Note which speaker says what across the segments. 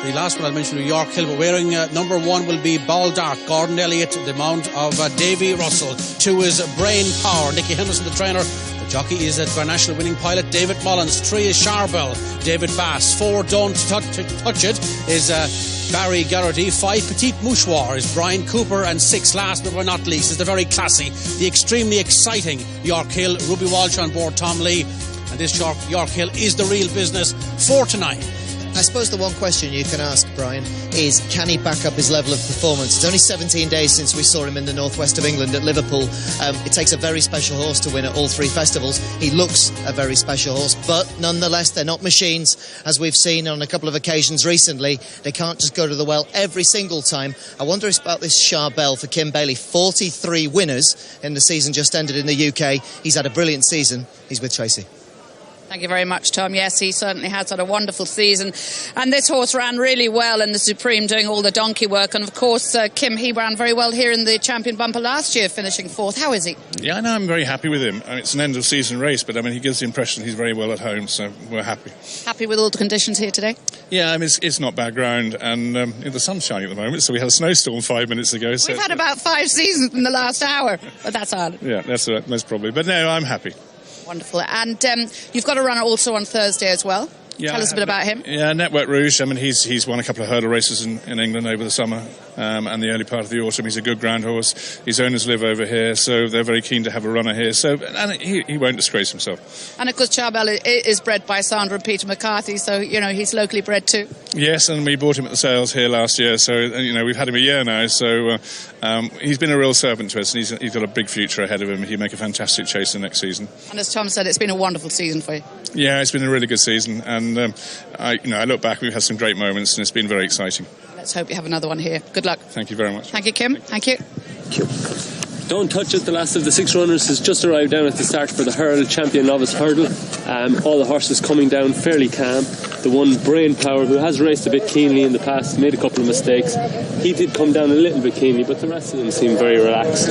Speaker 1: The last one I'll mention is York Hill, but wearing number 1 will be Baldark, Gordon Elliott, the mount of Davy Russell. 2 is Brain Power, Nicky Henderson, the trainer. The jockey is a Grand National winning pilot, David Mullins. 3 is Charbel, David Bass. 4, Don't Touch It, is Barry Garrity. 5, Petit Mouchoir is Brian Cooper. And 6, last but not least, is the very classy, the extremely exciting York Hill, Ruby Walsh on board, Tom Lee. And this York Hill is the real business. 4 to 9.
Speaker 2: I suppose the one question you can ask, Brian, is can he back up his level of performance? It's only 17 days since we saw him in the northwest of England at Liverpool. It takes a very special horse to win at all 3 festivals. He looks a very special horse, but nonetheless, they're not machines, as we've seen on a couple of occasions recently. They can't just go to the well every single time. I wonder about this Charbel for Kim Bailey. 43 winners in the season just ended in the UK. He's had a brilliant season. He's with Tracy.
Speaker 3: Thank you very much, Tom. Yes, he certainly has had a wonderful season. And this horse ran really well in the Supreme, doing all the donkey work. And, of course, Kim, he ran very well here in the Champion Bumper last year, finishing 4th. How is he?
Speaker 4: Yeah, I know, I'm very happy with him. I mean, it's an end-of-season race, but, I mean, he gives the impression he's very well at home, so we're happy.
Speaker 3: Happy with all the conditions here today?
Speaker 4: Yeah, I mean, it's not bad ground, and the sun's shining at the moment, so we had a snowstorm 5 minutes ago. So
Speaker 3: we've had about 5 seasons in the last hour, but that's hard.
Speaker 4: Yeah, that's right, most probably. But, no, I'm happy.
Speaker 3: Wonderful. And you've got a runner also on Thursday as well.
Speaker 4: Yeah,
Speaker 3: tell us a bit about him.
Speaker 4: Yeah, Network Rouge. I mean, he's won a couple of hurdle races in England over the summer and the early part of the autumn. He's a good ground horse. His owners live over here, so they're very keen to have a runner here. So, and he won't disgrace himself.
Speaker 3: And of course, Charbel is bred by Sandra and Peter McCarthy, so you know he's locally bred too.
Speaker 4: Yes, and we bought him at the sales here last year, so you know we've had him a year now. So he's been a real servant to us, and he's got a big future ahead of him. He'll make a fantastic chaser next season.
Speaker 3: And as Tom said, it's been a wonderful season for you.
Speaker 4: Yeah, it's been a really good season, and I look back, we've had some great moments, and it's been very exciting.
Speaker 3: Let's hope you have another one here. Good luck.
Speaker 4: Thank you very much.
Speaker 3: Thank you, Kim. Thank you.
Speaker 5: Don't Touch It, the last of the 6 runners, has just arrived down at the start for the Hurl Champion Novice Hurdle. All the horses coming down fairly calm. The one, Brain Power, who has raced a bit keenly in the past, made a couple of mistakes. He did come down a little bit keenly, but the rest of them seem very relaxed.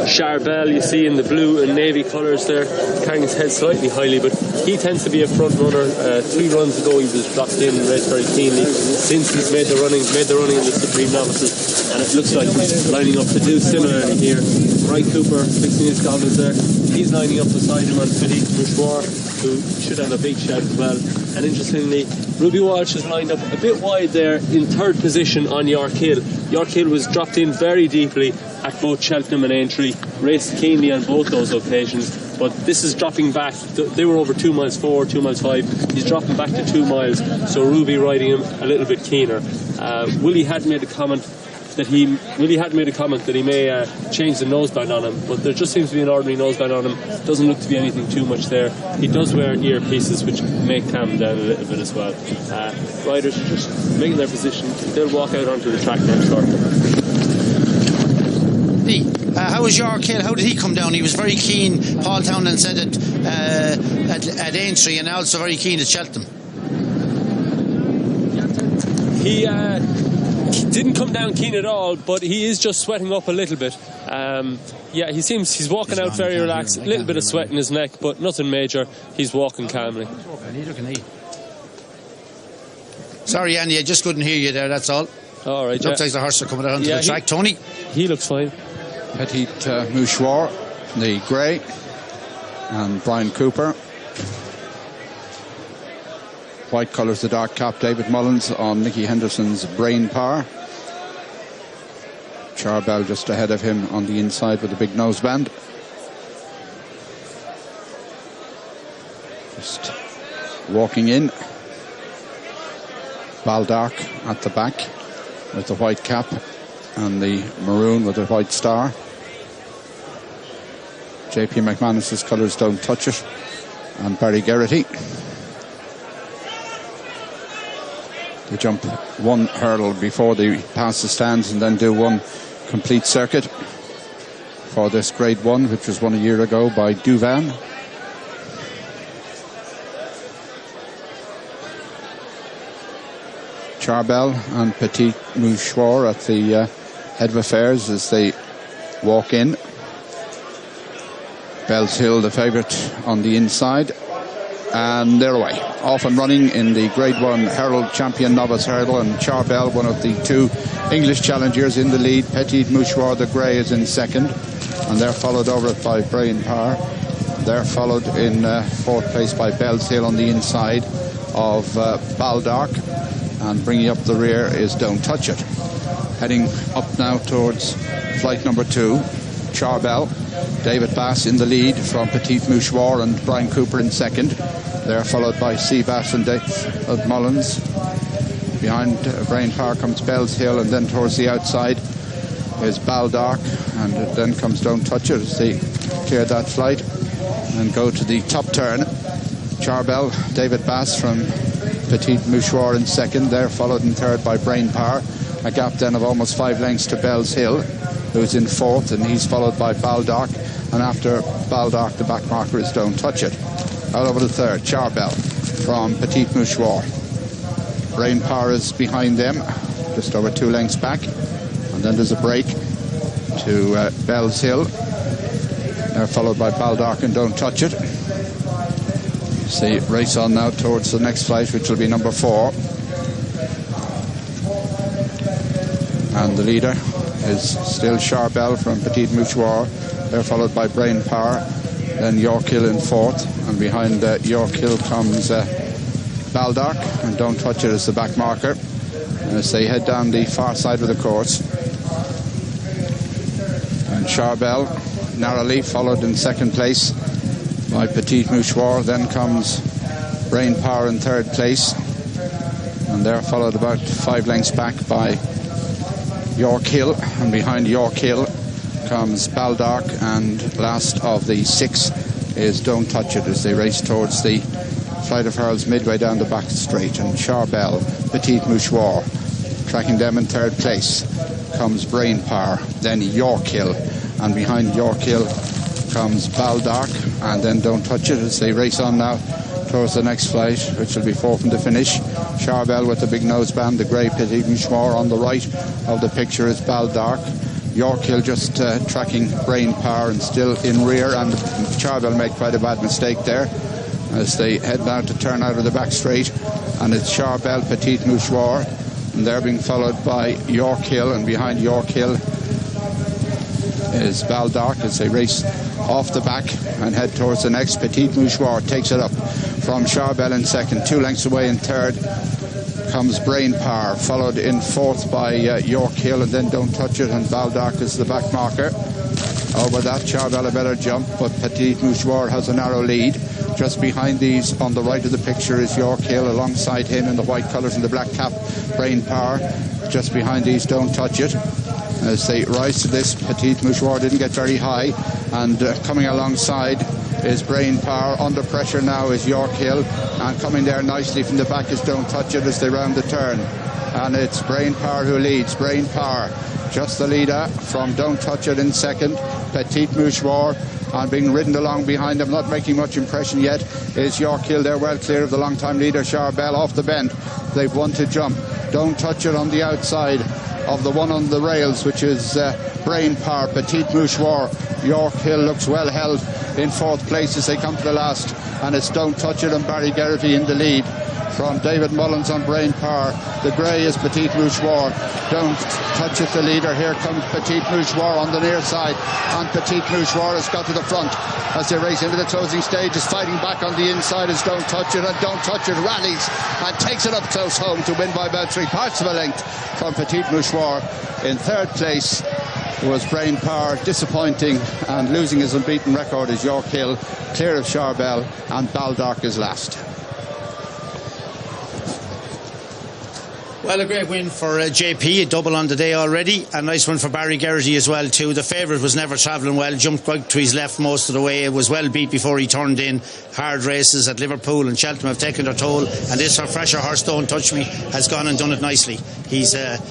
Speaker 5: Charbel, you see in the blue and navy colours there, carrying his head slightly highly, but he tends to be a front runner. 3 runs ago he was dropped in and raced very keenly. Since he's made the running in the Supreme Novices, and it looks like he's lining up to do similarly here. Brian Cooper fixing his goggles there. He's lining up beside him on Petit Mouchoir, who should have a big shout as well. And interestingly, Ruby Walsh is lined up a bit wide there in 3rd position on York Hill. York Hill was dropped in very deeply at both Cheltenham and Aintree, raced keenly on both those occasions, but this is dropping back. They were over 2 miles 4, 2 miles 5. He's dropping back to 2 miles, so Ruby riding him a little bit keener. Willie had made a comment that he may change the noseband on him, but there just seems to be an ordinary noseband on him. Doesn't look to be anything too much there. He does wear earpieces, which may calm him down a little bit as well. Riders are just making their position. They'll walk out onto the track next door.
Speaker 6: How was York Hill? How did he come down? He was very keen. Paul Townend said it at Aintree, and also very keen at Cheltenham.
Speaker 5: He didn't come down keen at all, but he is just sweating up a little bit. He's walking out very relaxed. A little bit of sweat in his neck, but nothing major. He's walking calmly.
Speaker 6: Sorry, Andy, I just couldn't hear you there, that's all.
Speaker 5: All right,
Speaker 6: looks like the horse are coming down to the track. Tony?
Speaker 5: He looks fine.
Speaker 7: Petit Mouchoir, the grey, and Brian Cooper. White colours the dark cap, David Mullins on Nicky Henderson's Brain Power. Charbel just ahead of him on the inside with a big noseband. Just walking in. Baldark at the back with the white cap and the maroon with the white star. JP McManus's colours Don't Touch It, and Barry Geraghty. They jump 1 hurdle before they pass the stands and then do 1 complete circuit for this Grade 1, which was won a year ago by Duvan. Charbel and Petit Mouchoir at the head of affairs as they walk in. Bells Hill, the favourite, on the inside, and they're away. off and running in the Grade 1 Hurl Champion Novice Hurdle, and Charbel, one of the 2 English challengers, in the lead. Petit Mouchoir the Grey is in second, and they're followed over it by Brain Power. They're followed in 4th place by Bell's Hill on the inside of Baldark, and bringing up the rear is Don't Touch It. Heading up now towards flight number 2, Charbel. David Bass in the lead from Petit Mouchoir, and Brian Cooper in second. They're followed by Seabass and David Mullins. Behind Brain Power comes Bell's Hill, and then towards the outside is Baldark, and then comes Don't Touch It as they clear that flight and go to the top turn. Charbel, David Bass from Petit Mouchoir in second. They're followed in third by Brain Power. A gap then of almost 5 lengths to Bell's Hill, who's in fourth, and he's followed by Baldark. And after Baldark, the back marker is Don't Touch It. Out over the third, Charbel from Petit Mouchoir. Brain Power is behind them, just over 2 lengths back. And then there's a break to Bell's Hill. They're followed by Baldark and Don't Touch It. See, race on now towards the next flight, which will be number 4. And the leader is still Charbel from Petit Mouchoir. They're followed by Brain Power, then York Hill in fourth, and behind York Hill comes Baldark, and Don't Touch It as the back marker as they head down the far side of the course. And Charbel narrowly followed in second place by Petit Mouchoir. Then comes Brain Power in third place, and they're followed about 5 lengths back by York Hill, and behind York Hill comes Baldark, and last of the 6 is Don't Touch It as they race towards the flight of hurls midway down the back straight. And Charbel, Petit Mouchoir, tracking them in third place comes Brain Power, then York Hill, and behind York Hill comes Baldark, and then Don't Touch It as they race on now towards the next flight, which will be 4th from the finish. Charbel with the big noseband, the grey Petit Mouchoir. On the right of the picture is Baldark. York Hill just tracking Brain Power and still in rear, and Charbel made quite a bad mistake there as they head now to turn out of the back straight, and it's Charbel, Petit Mouchoir, and they're being followed by York Hill, and behind York Hill is Baldark as they race off the back and head towards the next. Petit Mouchoir takes it up from Charbel in second. 2 lengths away in third comes Brain Power, followed in fourth by York Hill, and then Don't Touch It, and Baldark is the back marker. Over that, Charbel a better jump, but Petit Mouchoir has a narrow lead. Just behind these, on the right of the picture, is York Hill. Alongside him in the white colours and the black cap, Brain Power. Just behind these, Don't Touch It. As they rise to this, Petit Mouchoir didn't get very high, and coming alongside is Brain Power. Under pressure now is York Hill, and coming there nicely from the back is Don't Touch It as they round the turn. And it's Brain Power who leads. Brain Power, just the leader from Don't Touch It in second. Petit Mouchoir, and being ridden along behind them, not making much impression yet, is York Hill. They're well clear of the long-time leader Charbel. Off the bend, they've won to jump. Don't Touch It on the outside of the one on the rails, which is Brain Power. Petit Mouchoir, York Hill looks well held in fourth place as they come to the last, and it's Don't Touch It and Barry Geraghty in the lead from David Mullins on Brain Power. The grey is Petit Mouchoir. Don't Touch It the leader. Here comes Petit Mouchoir on the near side, and Petit Mouchoir has got to the front as they race into the closing stages. Fighting back on the inside is Don't Touch It, and Don't Touch It rallies and takes it up close home to win by about 3/4 of a length from Petit Mouchoir. In third place was Brain Power. Disappointing, and losing his unbeaten record is York Hill. Clear of Charbel, and Baldark is last.
Speaker 6: Well, a great win for JP, a double on the day already. A nice one for Barry Geraghty as well too. The favourite was never travelling well, jumped right to his left most of the way. It was well beat before he turned in. Hard races at Liverpool and Cheltenham have taken their toll, and this fresher horse, Don't Touch Me, has gone and done it nicely. He's had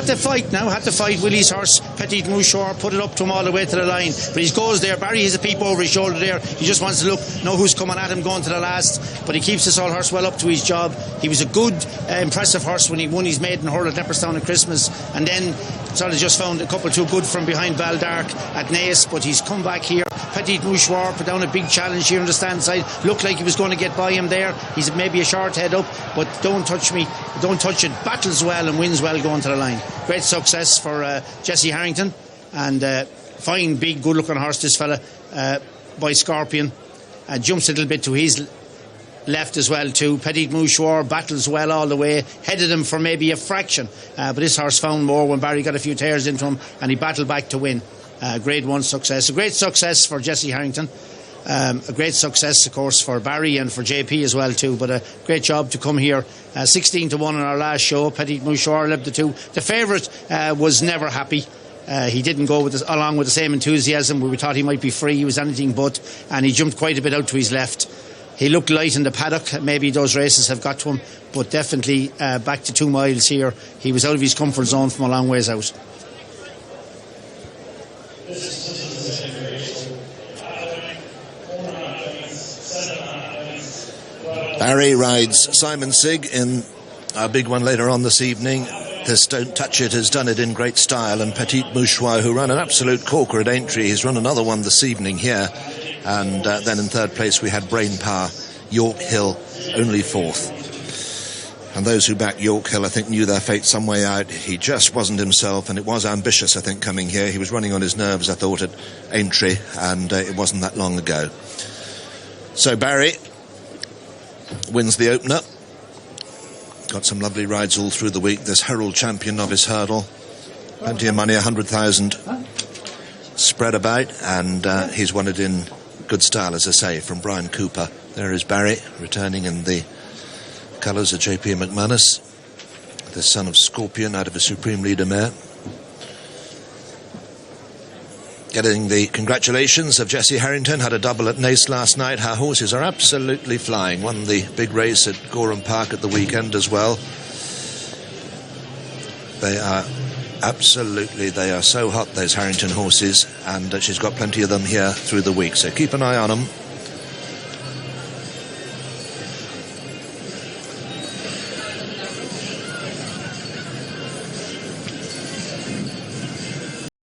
Speaker 6: to fight Willie's horse Petit Mouchoir, put it up to him all the way to the line, but he goes there. Barry has a peep over his shoulder there. He just wants to know who's coming at him going to the last, but he keeps this old horse well up to his job. He was a good impressive horse when he won his maiden hurl at Leopardstown at Christmas, and then sort of just found a couple too good from behind Baldark at Naas, but he's come back here. Petit Mouchoir put down a big challenge here on the stand side. Looked like he was going to get by him there. He's maybe a short head up, but don't touch me, don't touch it. Battles well and wins well going to the line. Great success for Jesse Harrington, and fine, big, good-looking horse this fella by Scorpion. Jumps a little bit to his left as well too. Petit Mouchoir battles well all the way, headed him for maybe a fraction, but this horse found more when Barry got a few tears into him, and he battled back to win. Grade 1 success. A great success for Jesse Harrington. A great success, of course, for Barry and for JP as well too, but a great job to come here. 16 to 1 in our last show. Petit Mouchoir led the 2. The favourite was never happy. He didn't go along with the same enthusiasm. We thought he might be free. He was anything but, and he jumped quite a bit out to his left. He looked light in the paddock. Maybe those races have got to him, but definitely back to 2 miles here, he was out of his comfort zone from a long ways out.
Speaker 8: Barry rides Simon Sigg in our big one later on this evening. This Don't Touch It has done it in great style, and Petit Mouchoir, who ran an absolute corker at Aintree, he's run another one this evening here. And then in third place we had Brain Power. York Hill only fourth. And those who backed York Hill, I think, knew their fate some way out. He just wasn't himself, and it was ambitious, I think, coming here. He was running on his nerves, I thought, at Aintree, and it wasn't that long ago. So Barry wins the opener. Got some lovely rides all through the week. This Herald Champion Novice Hurdle. Plenty of money, 100,000 spread about, and he's won it in good style, as I say, from Brian Cooper. There is Barry, returning in the colours of JP McManus, the son of Scorpion out of a Supreme Leader mare. Getting the congratulations of Jesse Harrington, had a double at Naas last night. Her horses are absolutely flying. Won the big race at Gorham Park at the weekend as well. They are absolutely, they are so hot, those Harrington horses, and she's got plenty of them here through the week, so keep an eye on them.